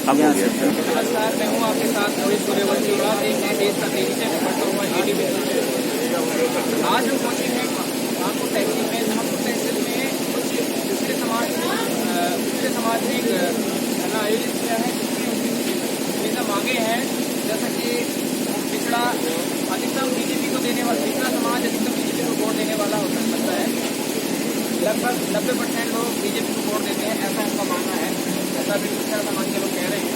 अब हो गया। नमस्कार, मैं हूँ आपके साथ मोहित सूर्यवंशी। एक नए देश का तेजी से निपटता हुआ ADB। आज हम पहुंचे हैं कानपुर तहसील में। कानपुर तहसील में कुछ पिछड़े समाज ने एक धरना आयोजित किया है, जिसमें उनकी मांगे हैं, जैसा कि पिछड़ा अधिकतम बीजेपी को देने वाला, पिछड़ा समाज अधिकतम बीजेपी को वोट देने वाला हो सकता है। लगभग 90% लोग बीजेपी को वोट देते हैं, ऐसा उनका मानना है। ऐसा भी पिछड़ा समाज के लोग कह रहे हैं।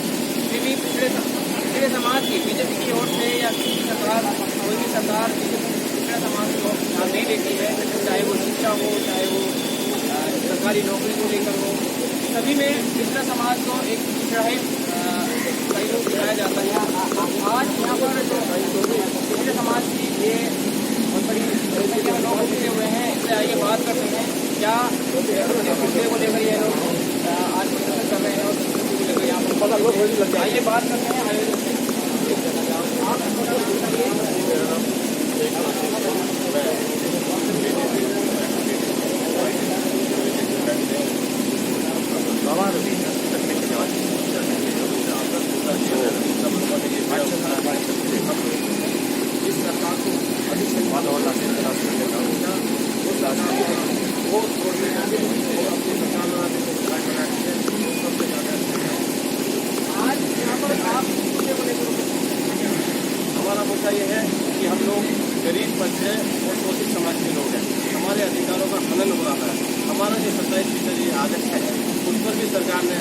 फिर भी पिछड़े समाज की बीजेपी की ओर से या किसी सरकार, कोई भी सरकार पिछड़ा समाज को ध्यान नहीं देती है, चाहे वो शिक्षा हो, चाहे वो सरकारी नौकरी को लेकर हो, सभी में पिछड़ा समाज को एक पिछड़ा कई लोग दिखाया जाता है। आज यहाँ पर पिछड़े समाज की ये बहुत बड़ी संख्या में लोग जुटे हुए हैं। इससे आइए बात करते हैं क्या पिछड़े को लेकर ये लोग आज प्रदर्शन कर रहे हैं और संस्कृति को लेकर यहाँ पर आइए बात करते हैं। इस सरकार को अधिक से वातावरण वो छोड़ देना अपनी सरकार आज यहाँ पर आप हमारा मुद्दा ये है कि हम लोग गरीब बच्चे और शोषित समाज के लोग हैं। हमारे अधिकारों का हनन हो रहा है। हमारा जो 27% ये आदत है, उस पर भी सरकार ने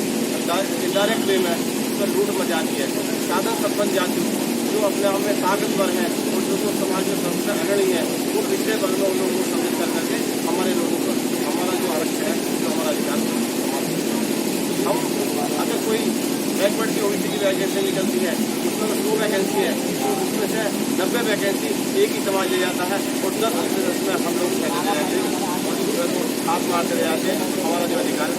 इनडायरेक्ट वे में उस पर लूट मचा दी है। साधन संपन्न जाति जो अपने आप में ताकतवर है और जो समाज में सबसे अग्रणी है, वो पिछड़े वर्ग में उन लोगों को सम्मिलित कर करके हमारे लोगों को हमारा जो आरक्षण है, जो हमारा अधिकार हम अगर कोई बैकवर्ड की ओबीसी की वैकेंसी निकलती है, उसमें 100 वैकेंसी है, तो उसमें से 90 वैकेंसी एक ही समाज ले जाता है और 10% में हम लोग चले जाते हैं और हाथ मार चले जाते हैं। हमारा जो अधिकार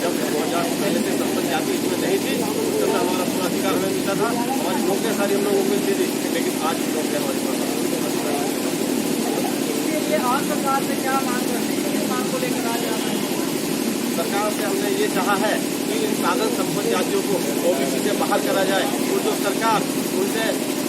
जब 2000 पहले से संपन्न जाति इसमें नहीं थी, उस समय हमारा पूरा अधिकार हमें मिलता था, हमारी नौकरियाँ सारी हम लोगों को मिलती थी, लेकिन आज की नौकरियाँ हमारे पास। आज सरकार से क्या मांग करते हैं, किस मांग को लेकर आज सरकार से हमने ये चाहा है कि इन साधन संपन्न जातियों को ओबीसी से बाहर करा जाए और जो सरकार उनसे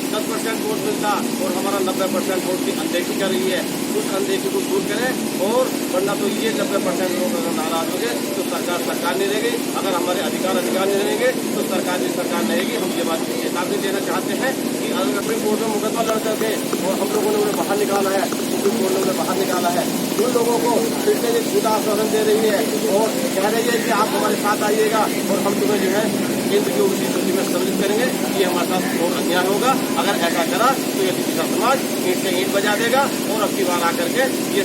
10% वोट मिलता और हमारा 90% वोट की अनदेखी कर रही है, उस अनदेखी को दूर करें। और वरना तो ये 90% लोग अगर नाराज होंगे तो सरकार नहीं रहेगी। अगर हमारे अधिकार नहीं रहेंगे तो सरकार नहीं रहेगी। हम ये बात चेतावनी देना चाहते हैं कि अगर सुप्रीम कोर्ट में मुकदमा लड़ करके और हम लोगों ने उन्हें बाहर निकाला है, सुप्रीम कोर्ट ने उन्हें बाहर निकाला है, उन लोगों को फिर से झूठा आश्वासन दे रही है और कह रही है कि आप हमारे साथ आइएगा और हम तुम्हें जो है केंद्र की ओबीसी सूची में सम्मिलित करेंगे। ये हमारे साथ और अन्याय होगा। अगर ऐसा करा तो ये पिछड़ा समाज ईंट से ईंट बजा देगा और अब की बार आकर के ये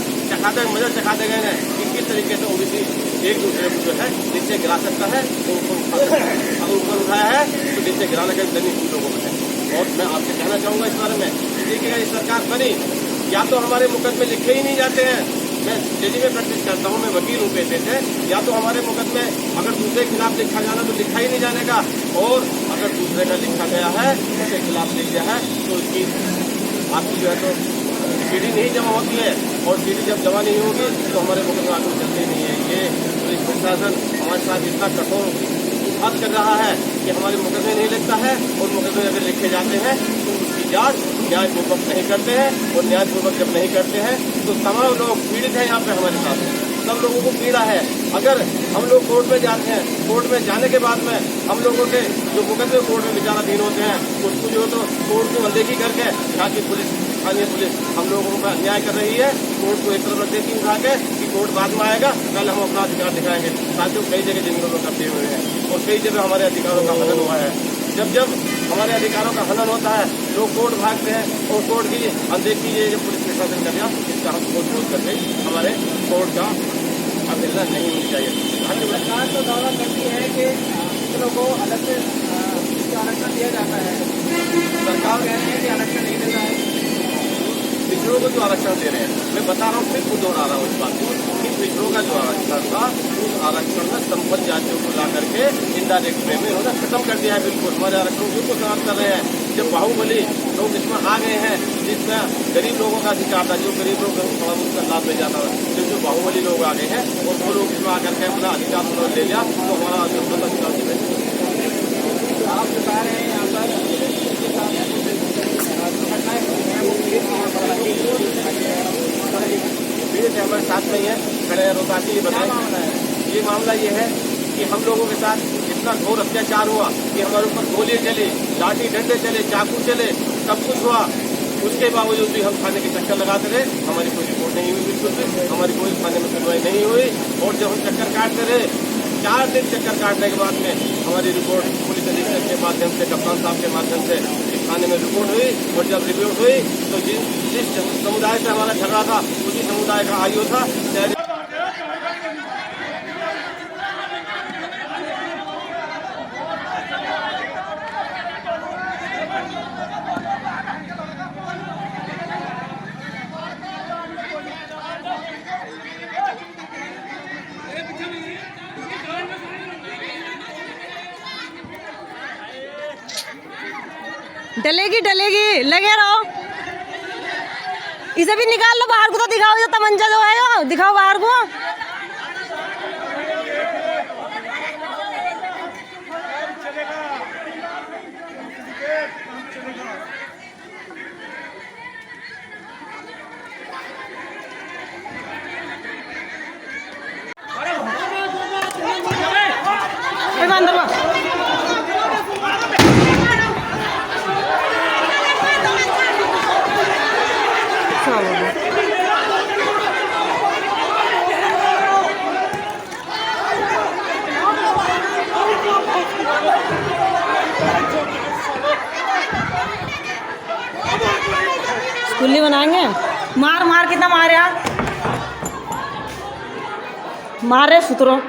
मदद चखा देगा कि किस तरीके से ओबीसी एक दूसरे को जो है नीचे गिरा सकता है। तो अगर ऊपर उठाया है तो नीचे गिराने का जमीन लोगों में है। और मैं आपसे कहना चाहूंगा इस बारे में, देखिएगा ये सरकार बनी, या तो हमारे मुकदमे लिखे ही नहीं जाते हैं। मैं दिल्ली में प्रैक्टिस करता हूँ, मैं वकील हूँ पेशे से, या तो हमारे मुकदमे अगर दूसरे के खिलाफ लिखा जाना तो लिखा ही नहीं जाने का, और अगर दूसरे का लिखा गया है उसके खिलाफ लिख गया है तो उसकी आपकी जो है तो सीडी नहीं जमा होती है, और सीडी जब जमा नहीं होगी तो हमारे मुकदमे आगे चलते ही नहीं है। ये पुलिस प्रशासन हमारे साथ इतना कठोर बात कर रहा है कि हमारे मुकदमे नहीं लिखता है, और मुकदमे अगर लिखे जाते हैं तो उसकी जांच न्यायपूर्वक नहीं करते हैं, और न्यायपूर्वक जब नहीं करते हैं तो तमाम लोग पीड़ित हैं। यहाँ पे हमारे साथ सब लोगों को पीड़ा है। अगर हम लोग कोर्ट में जाते हैं, कोर्ट में जाने के बाद में हम लोगों के जो मुकदमे कोर्ट में विचाराधीन होते हैं, उसको जो तो कोर्ट को अनदेखी करके यहाँ की पुलिस, स्थानीय पुलिस हम लोगों का अन्याय कर रही है। कोर्ट को एक तरफ रख देती उठा के कि कोर्ट बाद में आएगा, कल हम अपना अधिकार दिखाएंगे। साथियों, कई जगह जिनको लोग करते हुए हैं और कई जगह हमारे अधिकारों का हनन हुआ है। जब हमारे अधिकारों का हनन होता है, लोग कोर्ट भागते हैं और कोर्ट की अनदेखी ये जो पुलिस प्रशासन कर दिया, इसका हम कोर्ट विरोध करके हमारे कोर्ट का अवहेलना नहीं होनी चाहिए। सरकार तो दावा करती है कि पिछड़ों को अलग से आरक्षण दिया जाता है। सरकार कह रही है कि आरक्षण नहीं देता है। पिछड़ों को जो आरक्षण दे रहे हैं, मैं बता रहा हूँ, फिर दोहरा रहा हूँ इस बात को कि पिछड़ों का जो आरक्षण था, उस आरक्षण में संपन्न जातियों को ला करके इनडायरेक्ट वे में उन्होंने खत्म कर दिया है। बिल्कुल हमारे आरक्षण को समाप्त कर रहे हैं। जब बाहुबली लोग इसमें आ गए हैं, जिसमें गरीब लोगों का अधिकार था, जो गरीब लोग थोड़ा उसका लाभ ले जाता था, जो बाहुबली लोग आ गए हैं और वो लोग इसमें आकर के अपना अधिकार उन्होंने ले लिया, तो हमारा अधिकार मसला ये है कि हम लोगों के साथ इतना घोर अत्याचार हुआ कि हमारे ऊपर गोली चले, लाठी डंडे चले, चाकू चले, सब कुछ हुआ। उसके बावजूद भी हम थाने के चक्कर लगाते रहे, हमारी कोई रिपोर्ट नहीं हुई, बिल्कुल भी हमारी कोई थाने में सुनवाई नहीं हुई। और जब हम चक्कर काटते रहे, 4 दिन चक्कर काटने के बाद में हमारी रिपोर्ट पुलिस अधीक्षक के माध्यम से, कप्तान साहब के माध्यम से थाने में रिपोर्ट हुई। और जब रिपोर्ट हुई तो जिस समुदाय से हमारा झगड़ा था उसी समुदाय का आईओ था। डलेगी डलेगी, लगे रहो। इसे भी निकाल लो बाहर को, तो दिखाओ ये तमंचा जो है, वो दिखाओ बाहर को। अंदर स्कूली बनाएंगे। मार मार कितना मार यार, मार रहे सुतरो।